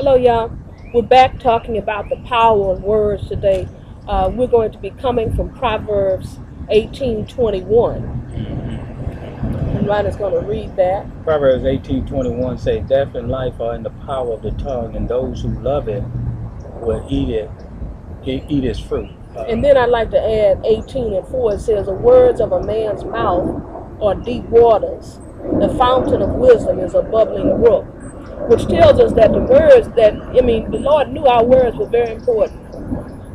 Hello, y'all. We're back talking about the power of words today. We're going to be coming from Proverbs 18:21, and Ronnie's going to read that. Proverbs 18:21 say, "Death and life are in the power of the tongue, and those who love it will eat its fruit." And then I'd like to add 18:4. It says, "The words of a man's mouth are deep waters. The fountain of wisdom is a bubbling brook," which tells us that the Lord knew our words were very important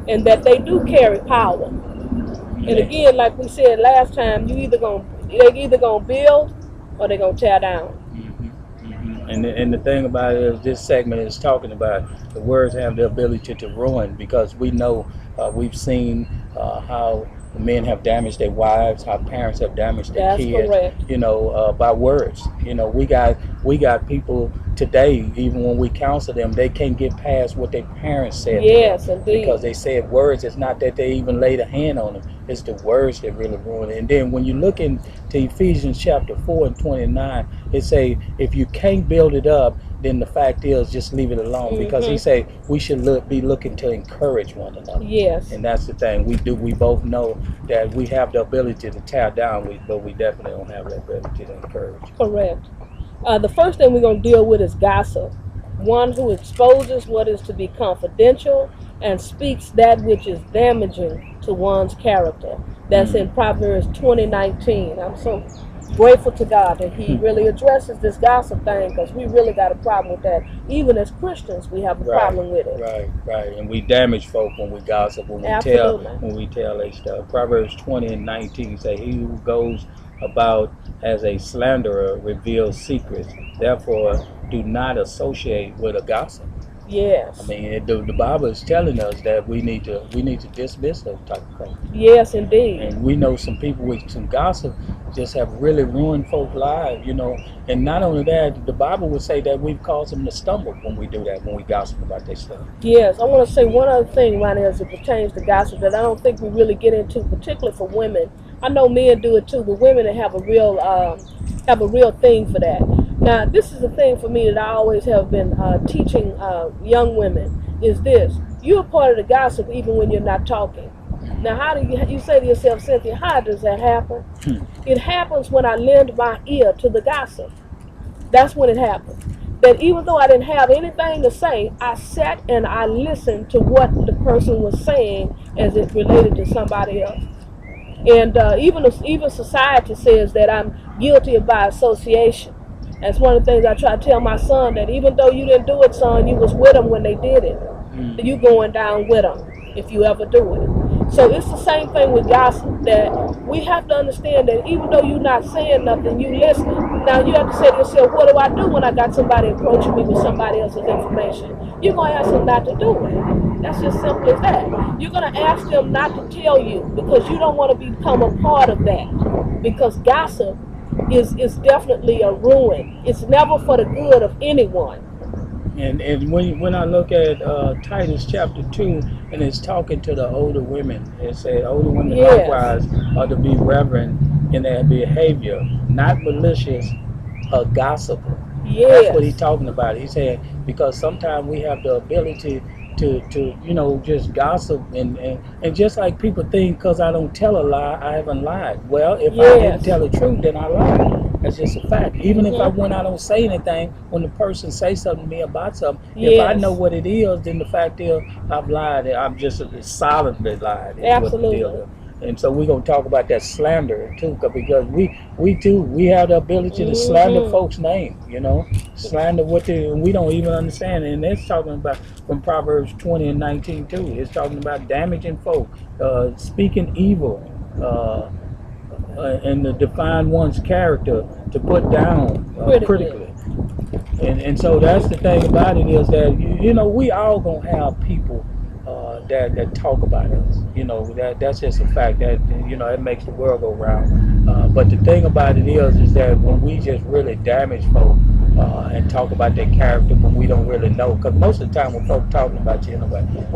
and that they do carry power. And again, like we said last time, they're either gonna build or they're gonna tear down. And the thing about it is, this segment is talking about the words have the ability to ruin, because we know we've seen how men have damaged their wives, how parents have damaged their That's kids. correct. By words. We got people today. Even when we counsel them, they can't get past what their parents said. Yes, indeed. Because they said words. It's not that they even laid a hand on them. It's the words that really ruin it. And then when you look into Ephesians chapter 4:29, it say if you can't build it up, then the fact is just leave it alone, because he say we should be looking to encourage one another. Yes. And that's the thing we both know that we have the ability to tear down, but we definitely don't have the ability to encourage. Correct. The first thing we're going to deal with is gossip. One who exposes what is to be confidential and speaks that which is damaging to one's character. That's in Proverbs 20:19. I'm so grateful to God that He really addresses this gossip thing, because we really got a problem with that. Even as Christians, we have a problem with it. Right. And we damage folk when we gossip, when we tell their stuff. Proverbs 20:19 say, "He who goes about as a slanderer reveals secrets. Therefore, do not associate with a gossip." Yes. I mean, the Bible is telling us that we need to dismiss those type of things. Yes, indeed. And we know some people with some gossip just have really ruined folks' lives, And not only that, the Bible would say that we've caused them to stumble when we do that, when we gossip about their stuff. Yes, I want to say one other thing, Ronnie, as it pertains to gossip that I don't think we really get into, particularly for women. I know men do it too, but women have a real thing for that. Now, this is the thing for me that I always have been teaching young women is this: you're a part of the gossip even when you're not talking. Now, how do you say to yourself, Cynthia, how does that happen? It happens when I lend my ear to the gossip. That's when it happens. That even though I didn't have anything to say, I sat and I listened to what the person was saying as it related to somebody else. And even society says that I'm guilty by association. That's one of the things I try to tell my son, that even though you didn't do it, son, you was with them when they did it. You going down with them if you ever do it. So it's the same thing with gossip, that we have to understand that even though you're not saying nothing, you listening. Now you have to say to yourself, what do I do when I got somebody approaching me with somebody else's information? You're going to ask them not to do it. That's just simple as that. You're going to ask them not to tell you, because you don't want to become a part of that. Because gossip is definitely a ruin. It's never for the good of anyone. And when I look at Titus chapter 2, and it's talking to the older women, it said older women likewise are to be reverent in their behavior, not malicious or gossiping. That's what he's talking about. He said, because sometimes we have the ability to just gossip, and just like people think because I don't tell a lie, I haven't lied. Well, if I didn't tell the truth, then I lied. That's just a fact. Even if I went out, I don't say anything. When the person says something to me about something, if I know what it is, then the fact is I've lied. I'm just solidly lied. Absolutely. And so we're gonna talk about that slander too, because we have the ability to slander folks' name. Slander and we don't even understand. And it's talking about from Proverbs 20:19 too. It's talking about damaging folk, speaking evil. And to define one's character, to put down critically. And so that's the thing about it, is that we all gonna have people that talk about us. That's just a fact that it makes the world go round. But the thing about it is that when we just really damage folk and talk about their character when we don't really know, because most of the time when folk talking about you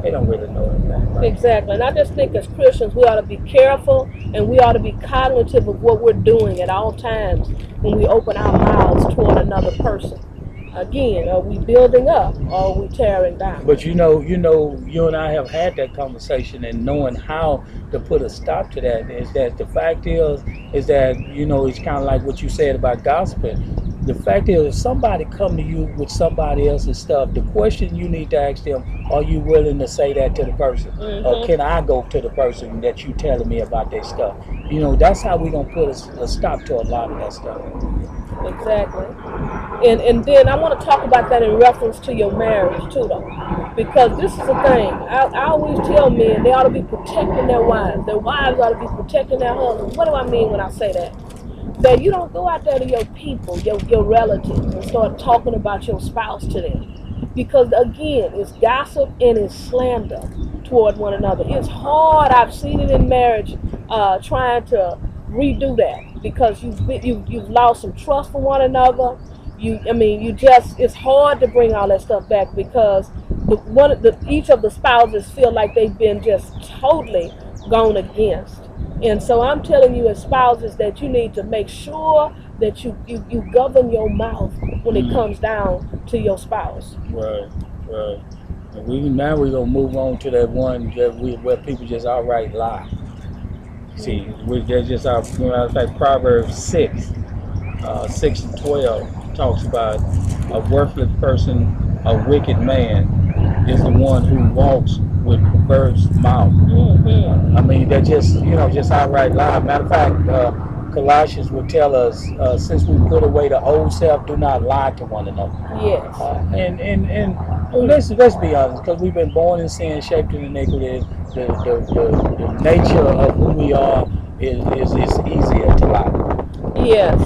they don't really know anything. Right? Exactly. And I just think as Christians we ought to be careful, and we ought to be cognitive of what we're doing at all times when we open our mouths toward another person. Again, are we building up or are we tearing down? But you and I have had that conversation, and knowing how to put a stop to that is that the fact is that it's kind of like what you said about gossiping. The fact is, if somebody come to you with somebody else's stuff, the question you need to ask them: are you willing to say that to the person, or can I go to the person that you telling me about their stuff? That's how we gonna put a stop to a lot of that stuff. Exactly. And then I want to talk about that in reference to your marriage too, though, because this is the thing. I always tell men they ought to be protecting their wives. Their wives ought to be protecting their husbands. What do I mean when I say that? That you don't go out there to your people, your relatives, and start talking about your spouse to them, because again, it's gossip and it's slander toward one another. It's hard. I've seen it in marriage, trying to redo that, because you've lost some trust for one another. It's hard to bring all that stuff back, because each of the spouses feel like they've been just totally gone against. And so I'm telling you, as spouses, that you need to make sure that you govern your mouth when it comes down to your spouse. Right, right. And we're gonna move on to that one where people just outright lie. See, they're just like Proverbs 6:12 talks about a worthless person, a wicked man is the one who walks with perverse mouth. I mean, they're just outright lie. Matter of fact, Colossians would tell us, since we put away the old self, do not lie to one another. Yes. And let's be honest, because we've been born in sin, shaped in iniquity. The nature of who we are is easier to lie. Yes,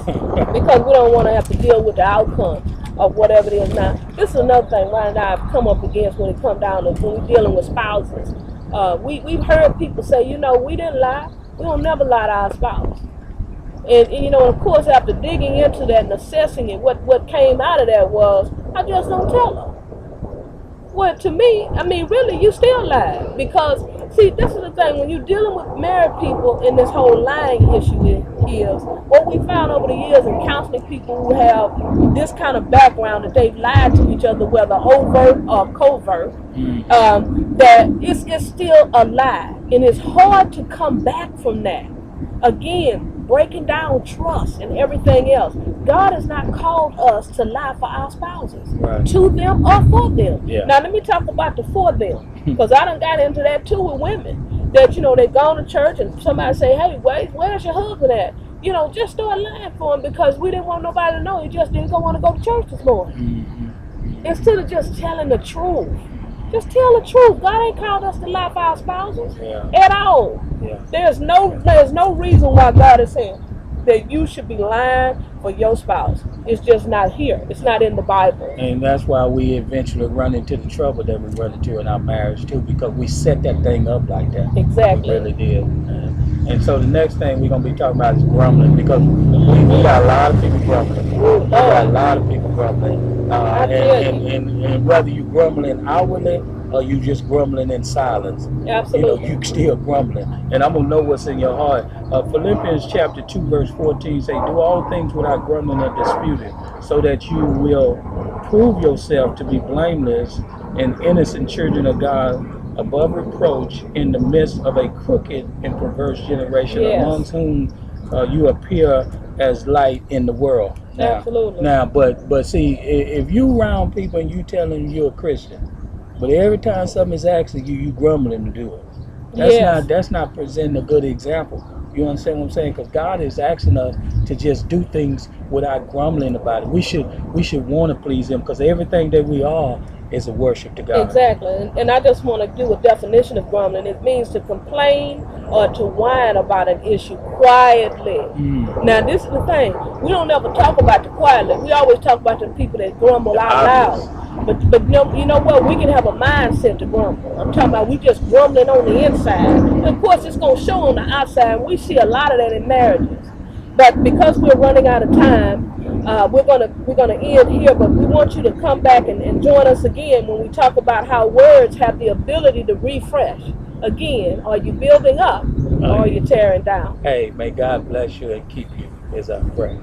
because we don't want to have to deal with the outcome of whatever it is. Now, this is another thing Ryan and I have come up against when it comes down to when we're dealing with spouses. We've heard people say, we didn't lie. We don't never lie to our spouse. And of course, after digging into that and assessing it, what came out of that was, I just don't tell them. Well, to me, really, you still lie. Because, see, this is the thing. When you're dealing with married people in this whole lying issue is what we found over the years in counseling people who have this kind of background, that they've lied to each other, whether overt or covert, that it's still a lie. And it's hard to come back from that. Again, breaking down trust and everything else. God has not called us to lie for our spouses, right, to them or for them. Yeah. Now, let me talk about the for them, because I done got into that too with women. That, they've gone to church and somebody say, hey, where's your husband at? Just start lying for him because we didn't want nobody to know. He just didn't want to go to church this morning. Instead of just telling the truth. Just tell the truth. God ain't called us to lie for our spouses at all. Yeah. There's no reason why God is saying that you should be lying for your spouse. It's just not here. It's not in the Bible. And that's why we eventually run into the trouble that we run into in our marriage too, because we set that thing up like that. Exactly. We really did. And so the next thing we're going to be talking about is grumbling, because we got a lot of people grumbling. We got a lot of people grumbling. And whether you grumbling outwardly or you just grumbling in silence, absolutely, you still grumbling. And I'm going to know what's in your heart. Philippians chapter 2 verse 14 say, do all things without grumbling or disputing, so that you will prove yourself to be blameless and innocent children of God, above reproach in the midst of a crooked and perverse generation, amongst whom you appear as light in the world. Absolutely. Now, but see, if you around people and you tell them you're a Christian, but every time something is asking you, you grumbling to do it. That's not presenting a good example. You understand what I'm saying? Because God is asking us to just do things without grumbling about it. We should want to please Him, because everything that we are is a worship to God. Exactly. And I just want to do a definition of grumbling. It means to complain or to whine about an issue quietly. Now, this is the thing. We don't ever talk about the quietly. We always talk about the people that grumble out loud. But you know what? We can have a mindset to grumble. I'm talking about we just grumbling on the inside. And of course, it's going to show on the outside. We see a lot of that in marriages. But because we're running out of time, we're gonna end here. But we want you to come back and join us again when we talk about how words have the ability to refresh. Again, are you building up or are you tearing down? Hey, may God bless you and keep you, as I pray.